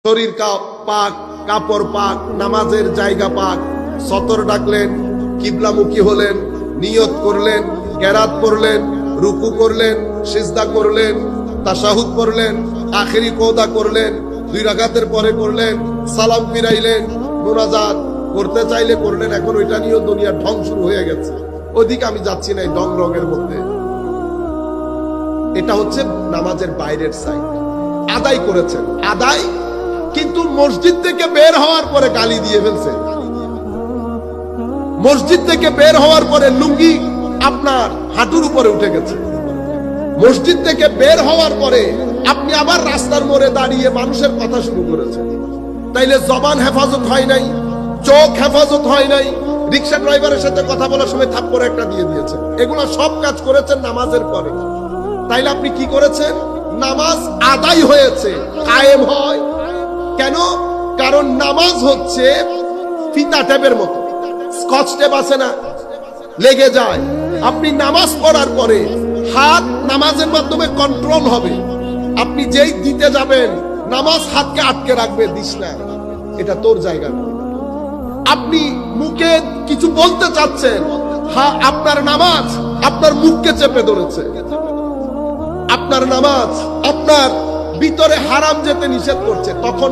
শরীর পাক, কাপড় পাক, নামাজের জায়গা পাক, সতর ডাকলেন, কিবলামুখী হলেন, নিয়ত করলেন, কেরাত পড়লেন, রুকু করলেন, সিজদা করলেন, তাশাহুদ পড়লেন, আখেরি কওদা করলেন, 2 রাকাতের পরে করলেন, সালাম ফিরাইলেন, মুনাজাত করতে চাইলে করলেন। এখন ওইটা নিয়েও দুনিয়ার ঢং শুরু হয়ে গেছে। ওইদিকে আমি যাচ্ছি না, এই ঢং রঙের মধ্যে। এটা হচ্ছে নামাজের বাইরের সাইড। আদায় করেছেন, আদায়, কিন্তু মসজিদ থেকে বের হওয়ার পরে গালি দিয়ে ফেলছে। মসজিদ থেকে বের হওয়ার পরে লুঙ্গি আপনার হাঁটুর উপরে উঠে গেছে। মসজিদ থেকে বের হওয়ার পরে আপনি আবার রাস্তার মোড়ে দাঁড়িয়ে মানুষের কথা শুরু করেছেন। তাইলে জবান হেফাজত হয় নাই, চোখ হেফাজত হয় নাই, রিক্সা ড্রাইভারের সাথে কথা বলার সময় থাপ্পড় একটা দিয়ে দিয়েছেন। এগুলো সব কাজ করেছেন নামাজের পরে। তাইলে আপনি কি করেছেন? নামাজ আদায় হয়েছে, কায়েম হয় কেন? কারণ নামাজ হচ্ছে ফিতা টেপের মতো, স্কচ টেপ আছে না, লেগে যায়। আপনি নামাজ পড়ার পরে হাত নামাজের মাধ্যমে কন্ট্রোল হবে। আপনি যেই দিতে যাবেন, নামাজ হাতকে আটকে রাখবে, দিস না, এটা তোর জায়গা না। আপনি মুখে কিছু বলতে চাচ্ছেন, আপনার নামাজ আপনার মুখকে চেপে ধরেছে। আপনার নামাজ আপনার ভিতরে হারাম যেতে নিষেধ করছে। তখন